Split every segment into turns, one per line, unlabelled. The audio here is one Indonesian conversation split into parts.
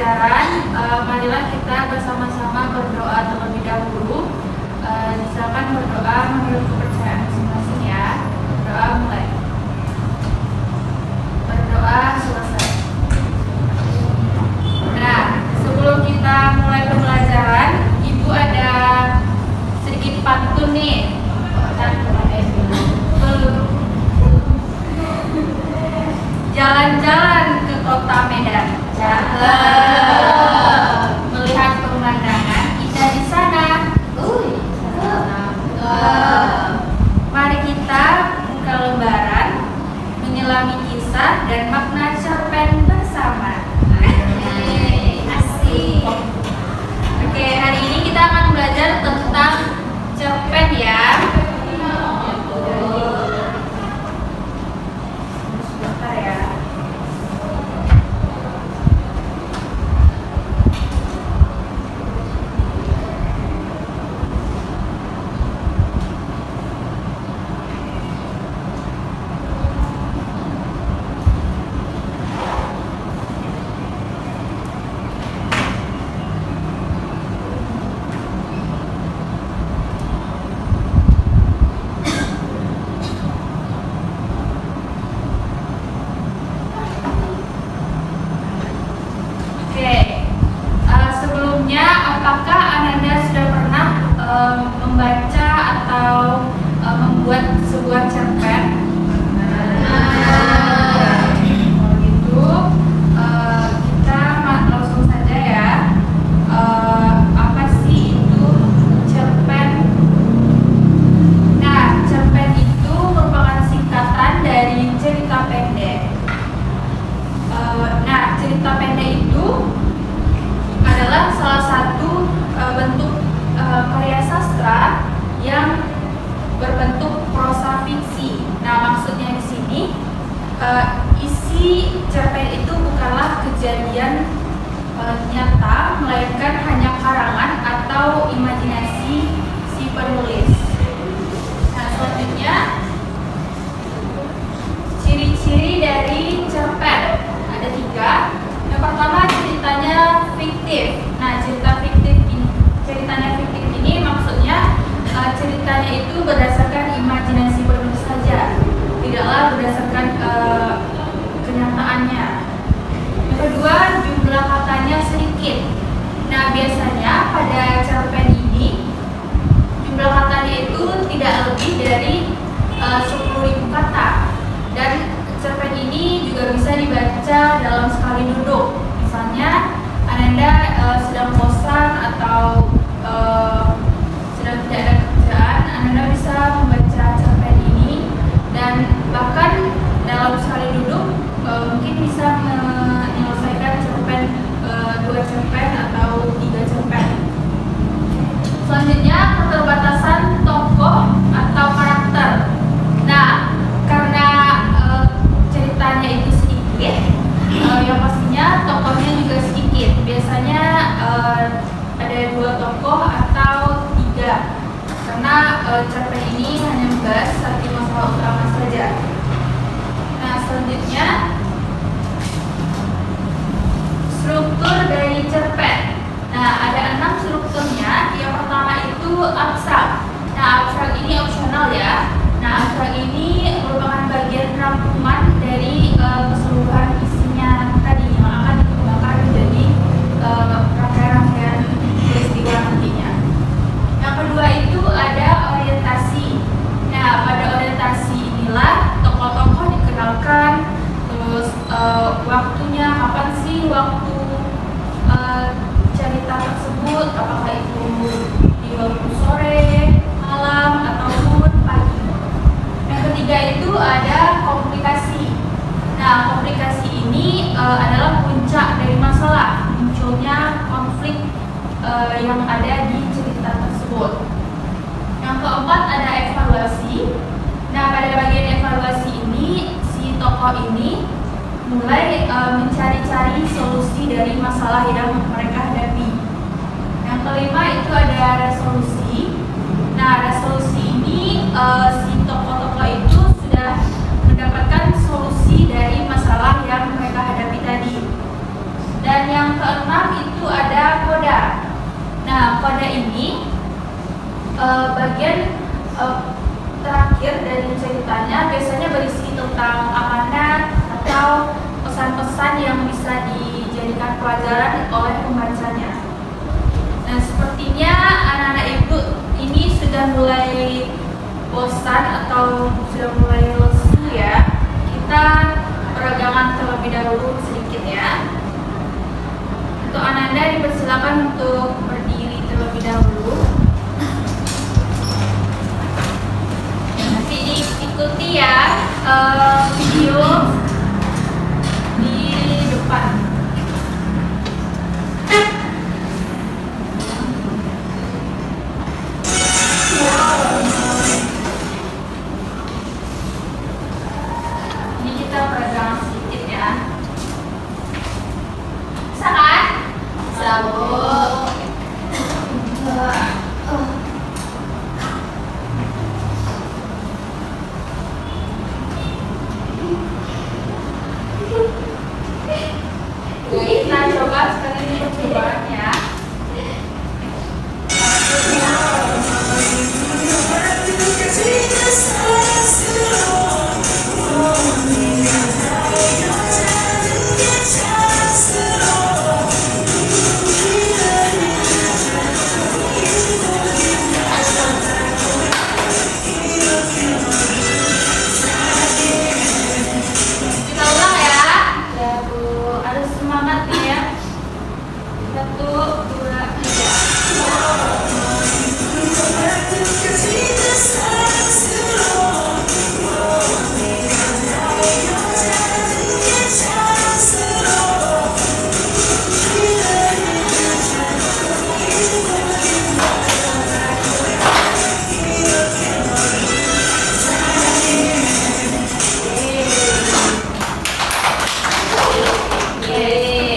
pembelajaran, marilah kita bersama-sama berdoa terlebih dahulu. Silakan berdoa menurut kepercayaan masing-masing ya. Berdoa mulai. Berdoa selesai. Nah, sebelum kita mulai pembelajaran, Ibu ada sedikit pantun nih. Jalan-jalan ke kota Medan. Melihat pemandangan indah di sana. Mari kita buka lembaran, menyelami kisah dan makna cerpen bersama. Asik. Oke, hari ini kita akan belajar tentang cerpen ya. Sebentar ya. Apakah Ananda sudah pernah membaca atau membuat sebuah cerpen? Kalau gitu kita langsung saja ya. Apa sih itu cerpen? Nah, cerpen itu merupakan singkatan dari cerita pendek. Nah, cerita pendek itu adalah salah satu bentuk karya sastra yang berbentuk prosa fiksi. Nah, maksudnya di sini isi cerpen itu bukanlah kejadian nyata, melainkan hanya karangan atau imajinasi si penulis. Nah, selanjutnya ciri-ciri dari cerpen ada 3. Yang pertama, ceritanya fiktif. Nah, ceritanya fiktif ini maksudnya ceritanya itu berdasarkan imajinasi penulis saja, tidaklah berdasarkan kenyataannya. Yang kedua, jumlah katanya sedikit. Nah, biasanya pada cerpen ini jumlah katanya itu tidak lebih dari 10.000 kata, dan cerpen ini juga bisa dibaca dalam sekali duduk. Misalnya Ananda sedang bosan atau sedang tidak ada kerjaan, Ananda bisa membaca cerpen ini, dan bahkan dalam sekali duduk mungkin bisa menyelesaikan cerpen 2 cerpen atau 3 cerpen. Selanjutnya, keterbatasan tokoh atau karakter. Nah, karena ceritanya itu sedikit, yang pastinya tokohnya juga sedikit. Biasanya ada 2 tokoh atau 3, karena cerpen ini hanya membahas satu masalah utama saja. Nah, selanjutnya struktur dari cerpen. Nah, ada 6 strukturnya. Yang pertama itu abstrak. Nah, abstrak ini opsional ya. Nah, abstrak ini merupakan bagian rangkuman dari keseluruhan isinya tadi yang akan dikembangkan menjadi rangkaian peristiwa nantinya. Yang kedua itu ada orientasi. Nah, pada orientasi inilah tokoh-tokoh dikenalkan, terus waktunya, kapan sih waktu cerita tersebut, apakah itu di waktu sore, malam, ataupun pagi. Yang ketiga itu ada komplikasi. Nah, komplikasi ini adalah puncak dari masalah, munculnya konflik yang ada di cerita tersebut. Yang keempat ada evaluasi. Nah, pada bagian evaluasi ini, si tokoh ini mulai mencari-cari solusi dari masalah yang mereka hadapi. Yang kelima itu ada resolusi. Nah, resolusi ini si tokoh-tokoh itu sudah mendapatkan solusi dari masalah yang mereka hadapi tadi. Dan yang keenam itu ada koda. Nah, koda ini bagian terakhir dari ceritanya biasanya berisi tentang amanat atau pesan-pesan yang bisa dijadikan pelajaran oleh pembacanya. Nah, sepertinya anak-anak ibu ini sudah mulai bosan atau sudah mulai lesu ya. Kita peregangan terlebih dahulu sedikit ya. Untuk Ananda dipersilakan untuk berdiri terlebih dahulu. Nanti diikuti ya video di depan. Ini kita peregangan sedikit ya. Bisa kan? Bisa, Bu. Kita coba sekali ini percobaan ya. Kita ulang ya. Ya, Bu. Harus semangat nih ya. 1, 2, 3.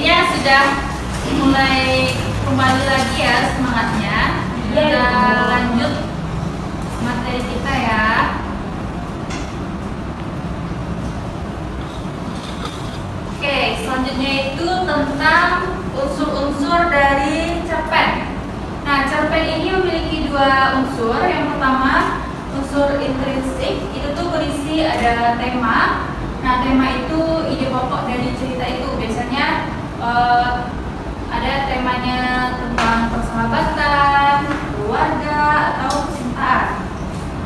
Ini sudah mulai kembali lagi ya semangatnya. Kita lanjut materi kita ya. Oke, selanjutnya itu tentang unsur-unsur dari cerpen. Nah, cerpen ini memiliki dua unsur. Yang pertama, unsur intrinsik, itu tuh berisi ada tema. Nah, tema itu ide pokok dari cerita itu. Biasanya ada temanya tentang persahabatan, keluarga, atau percintaan.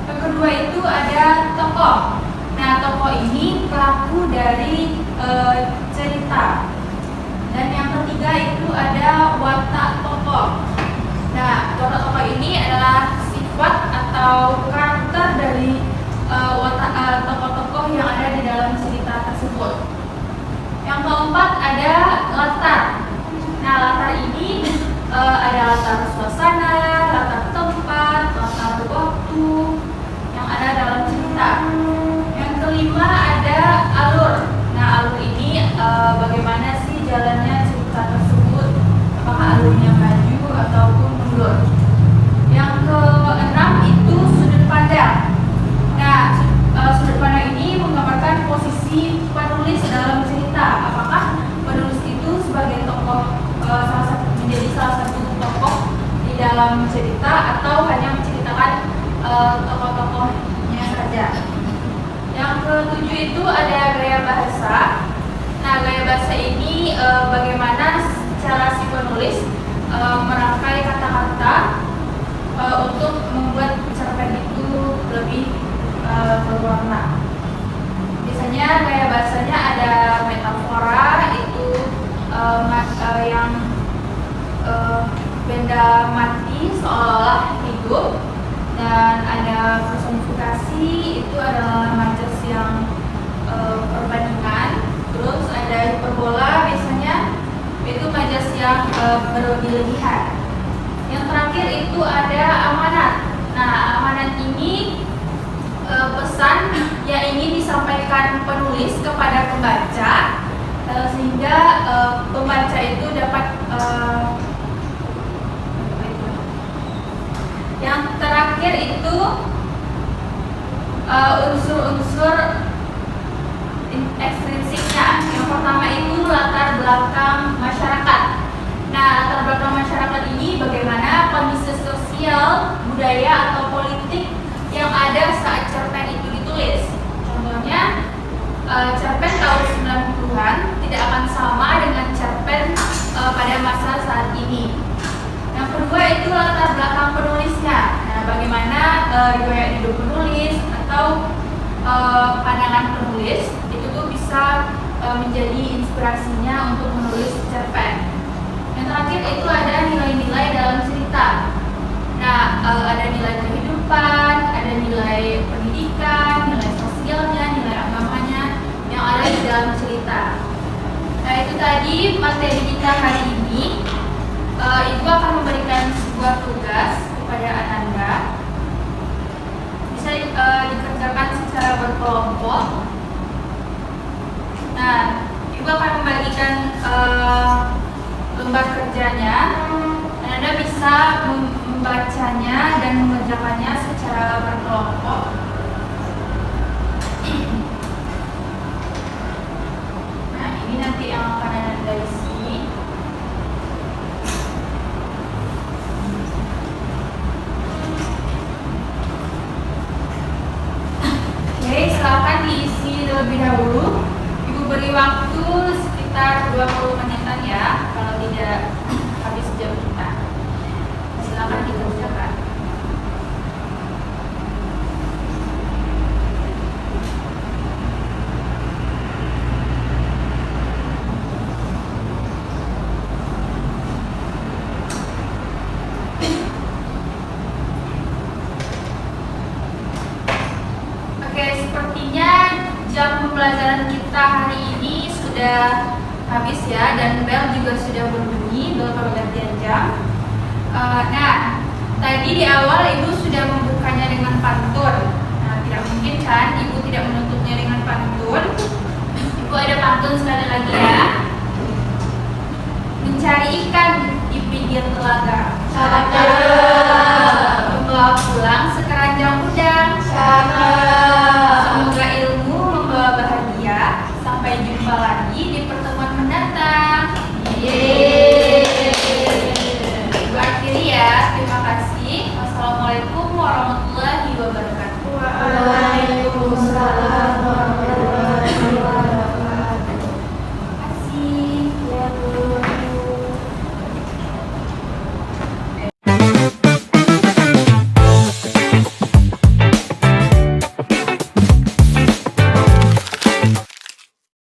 Yang kedua itu ada tokoh. Nah, tokoh ini pelaku dari cerita. Dan yang ketiga itu ada watak tokoh. Nah, watak tokoh ini adalah sifat atau karakter dari watak tokoh-tokoh yang ada di dalam cerita tersebut. Yang keempat ada latar. Nah, latar ini ada latar suasana, latar tempat, latar waktu yang ada dalam cerita. Yang kelima ada alur. Nah, alur ini bagaimana sih jalannya cerita tersebut? Apakah alurnya maju ataupun mundur? Yang keenam itu sudut pandang. Nah, sudut pandang ini menggambarkan posisi penulis dalam cerita. Apakah penulis itu sebagai tokoh menjadi salah satu tokoh di dalam cerita atau hanya menceritakan tokoh-tokohnya saja. Yang ketujuh itu ada gaya bahasa. Nah, gaya bahasa ini bagaimana cara si penulis merangkai kata-kata untuk membuat cerpen itu lebih berwarna. Biasanya gaya bahasanya ada metafora, itu yang benda mati seolah-olah hidup, dan ada personifikasi, itu adalah majas yang perbandingan. Terus ada hiperbola, biasanya itu majas yang berlebih-lebihan. Yang terakhir itu ada amanat. Nah, amanat ini pesan yang ingin disampaikan penulis kepada pembaca, sehingga pembaca itu dapat yang terakhir itu unsur-unsur ekstrinsiknya. Yang pertama itu latar belakang masyarakat. budaya atau politik yang ada saat cerpen itu ditulis. Contohnya, cerpen tahun 90-an tidak akan sama dengan cerpen pada masa saat ini. Yang kedua itu latar belakang penulisnya. Nah, bagaimana gaya hidup penulis atau pandangan penulis itu tuh bisa menjadi inspirasinya untuk menulis cerpen. Yang terakhir itu ada nilai-nilai dalam cerita. Nah, ada nilai kehidupan, ada nilai pendidikan, nilai sosialnya, nilai agamanya yang ada di dalam cerita. Nah, itu tadi materi kita hari ini. Ibu akan memberikan sebuah tugas kepada Ananda. Bisa dikerjakan secara berkelompok. Nah, Ibu akan membagikan lembar kerjanya. Anda bisa membacanya dan mengerjakannya secara berkelompok. Nah, ini nanti yang akan Anda isi. Oke, silakan diisi terlebih dahulu. Ibu beri waktu sekitar 20 menitan ya, kalau tidak habis jam kita. Silakan dikerjakan. Oke, sepertinya jam pembelajaran kita hari ini sudah habis ya, dan bel juga sudah berbunyi, bel pergantian jam. Nah, tadi di awal Ibu sudah membukanya dengan pantun. Nah, tidak mungkin kan Ibu tidak menutupnya dengan pantun. Ibu ada pantun sekali lagi ya. Mencari ikan di pinggir telaga.
Cakep.
Membawa pulang sekeranjang udang.
Cakep.
Semoga ilmu membawa bahagia. Sampai jumpa lagi di pertemuan mendatang. Ibu akhiri ya. Terima kasih. Wassalamualaikum warahmatullahi wabarakatuh.
Waalaikumsalam.